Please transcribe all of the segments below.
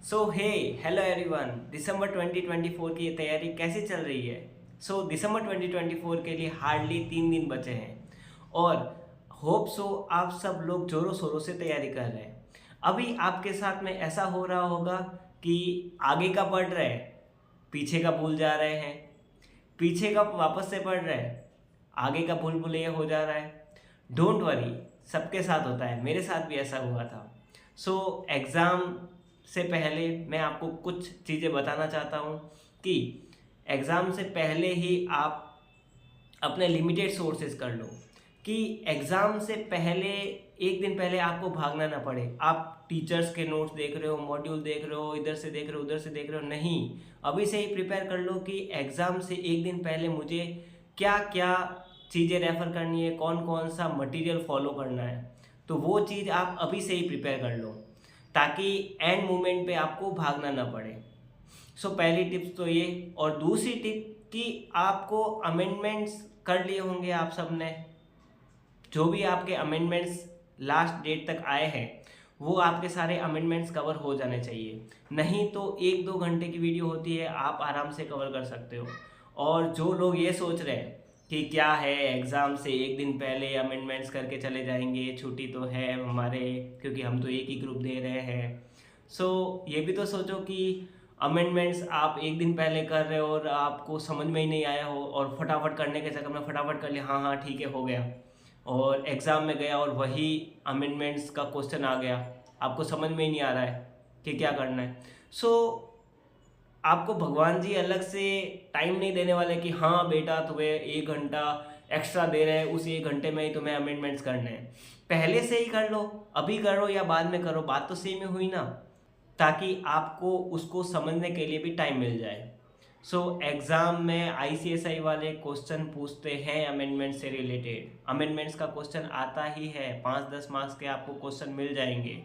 सो हे hello everyone, दिसंबर 2024 की तैयारी कैसी चल रही है? दिसंबर 2024 के लिए हार्डली 3 दिन बचे हैं और होप सो आप सब लोग जोरों शोरों से तैयारी कर रहे हैं। अभी आपके साथ में ऐसा हो रहा होगा कि आगे का पढ़ रहे हैं, पीछे का भूल जा रहे हैं, पीछे का वापस से पढ़ रहे हैं, आगे का भूल भुलैया हो जा रहा है। डोंट वरी, सबके साथ होता है, मेरे साथ भी ऐसा हुआ था। एग्ज़ाम से पहले मैं आपको कुछ चीज़ें बताना चाहता हूँ कि एग्ज़ाम से पहले ही आप अपने लिमिटेड सोर्सेज कर लो, कि एग्ज़ाम से पहले एक दिन पहले आपको भागना ना पड़े। आप टीचर्स के नोट्स देख रहे हो, मॉड्यूल देख रहे हो, इधर से देख रहे हो, उधर से देख रहे हो, नहीं। अभी से ही प्रिपेयर कर लो कि एग्ज़ाम से एक दिन पहले मुझे क्या क्या चीज़ें रेफ़र करनी है, कौन कौन सा मटेरियल फॉलो करना है। तो वो चीज़ आप अभी से ही प्रिपेयर कर लो ताकि एंड मोमेंट पे आपको भागना ना पड़े। पहली टिप्स तो ये। और दूसरी टिप कि आपको अमेंडमेंट्स कर लिए होंगे आप सब ने, जो भी आपके अमेंडमेंट्स लास्ट डेट तक आए हैं वो आपके सारे अमेंडमेंट्स कवर हो जाने चाहिए। नहीं तो 1-2 घंटे की वीडियो होती है, आप आराम से कवर कर सकते हो। और जो लोग ये सोच रहे हैं कि क्या है, एग्ज़ाम से एक दिन पहले अमेंडमेंट्स करके चले जाएंगे, छुट्टी तो है हमारे क्योंकि हम तो एक ही ग्रुप दे रहे हैं। ये भी तो सोचो कि अमेंडमेंट्स आप एक दिन पहले कर रहे हो और आपको समझ में ही नहीं आया हो और फटाफट करने के चक्कर में फटाफट कर लिया, हाँ हाँ ठीक है हो गया, और एग्ज़ाम में गया और वही अमेंडमेंट्स का क्वेश्चन आ गया, आपको समझ में ही नहीं आ रहा है कि क्या करना है। आपको भगवान जी अलग से टाइम नहीं देने वाले कि हाँ बेटा तुम्हें 1 घंटा एक्स्ट्रा दे रहे हैं, उस 1 घंटे में ही तुम्हें अमेंडमेंट्स करने हैं। पहले से ही कर लो, अभी करो या बाद में करो, बात तो सेम ही हुई ना, ताकि आपको उसको समझने के लिए भी टाइम मिल जाए। एग्ज़ाम में आईसीएसआई वाले क्वेश्चन पूछते हैं अमेंडमेंट से रिलेटेड, अमेंडमेंट्स का क्वेश्चन आता ही है, 5-10 मार्क्स के आपको क्वेश्चन मिल जाएंगे।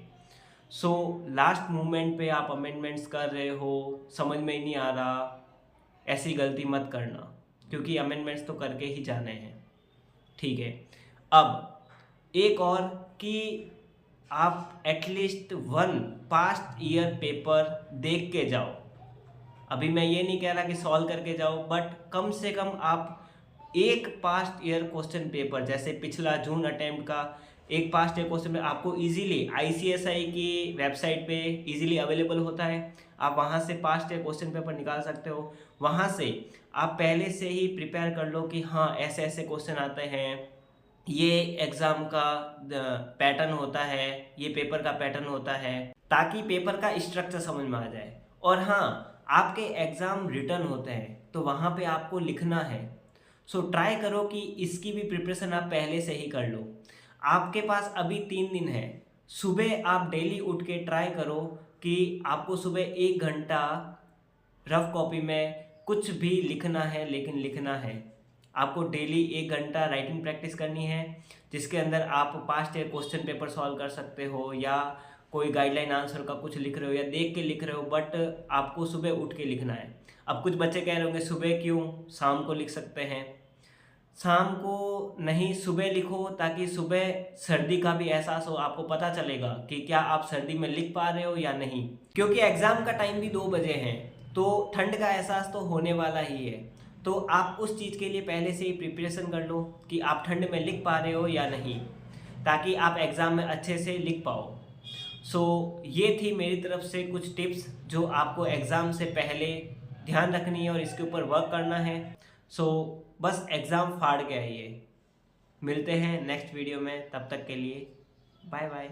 लास्ट मोमेंट पे आप अमेंडमेंट्स कर रहे हो, समझ में ही नहीं आ रहा, ऐसी गलती मत करना क्योंकि अमेंडमेंट्स तो करके ही जाने हैं, ठीक है। अब एक और कि आप एटलीस्ट 1 पास्ट ईयर पेपर देख के जाओ। अभी मैं ये नहीं कह रहा कि सॉल्व करके जाओ, बट कम से कम आप एक पास्ट ईयर क्वेश्चन पेपर, जैसे पिछला जून अटेम्प्ट का एक पास्ट ईयर क्वेश्चन पेपर आपको इजीली आईसीएसआई की वेबसाइट पे इजीली अवेलेबल होता है, आप वहाँ से पास्ट ईयर क्वेश्चन पेपर निकाल सकते हो। वहाँ से आप पहले से ही प्रिपेयर कर लो कि हाँ ऐसे ऐसे क्वेश्चन आते हैं, ये एग्ज़ाम का पैटर्न होता है, ये पेपर का पैटर्न होता है, ताकि पेपर का स्ट्रक्चर समझ में आ जाए। और हाँ, आपके एग्ज़ाम रिटर्न होते हैं तो वहाँ पे आपको लिखना है। ट्राई करो कि इसकी भी प्रिपरेशन आप पहले से ही कर लो। आपके पास अभी 3 दिन है, सुबह आप डेली उठ के ट्राई करो कि आपको सुबह 1 घंटा रफ कॉपी में कुछ भी लिखना है, लेकिन लिखना है। आपको डेली 1 घंटा राइटिंग प्रैक्टिस करनी है, जिसके अंदर आप past year question paper solve कर सकते हो या कोई गाइडलाइन आंसर का कुछ लिख रहे हो या देख के लिख रहे हो, बट आपको सुबह उठ के लिखना है। अब कुछ बच्चे कह रहे होंगे सुबह क्यों, शाम को लिख सकते हैं। शाम को नहीं, सुबह लिखो ताकि सुबह सर्दी का भी एहसास हो, आपको पता चलेगा कि क्या आप सर्दी में लिख पा रहे हो या नहीं, क्योंकि एग्ज़ाम का टाइम भी 2 बजे है तो ठंड का एहसास तो होने वाला ही है। तो आप उस चीज़ के लिए पहले से ही प्रिपरेशन कर लो कि आप ठंड में लिख पा रहे हो या नहीं, ताकि आप एग्ज़ाम में अच्छे से लिख पाओ। ये थी मेरी तरफ से कुछ टिप्स जो आपको एग्ज़ाम से पहले ध्यान रखनी है और इसके ऊपर वर्क करना है। बस एग्ज़ाम फाड़ के आइए। मिलते हैं नेक्स्ट वीडियो में, तब तक के लिए बाय बाय।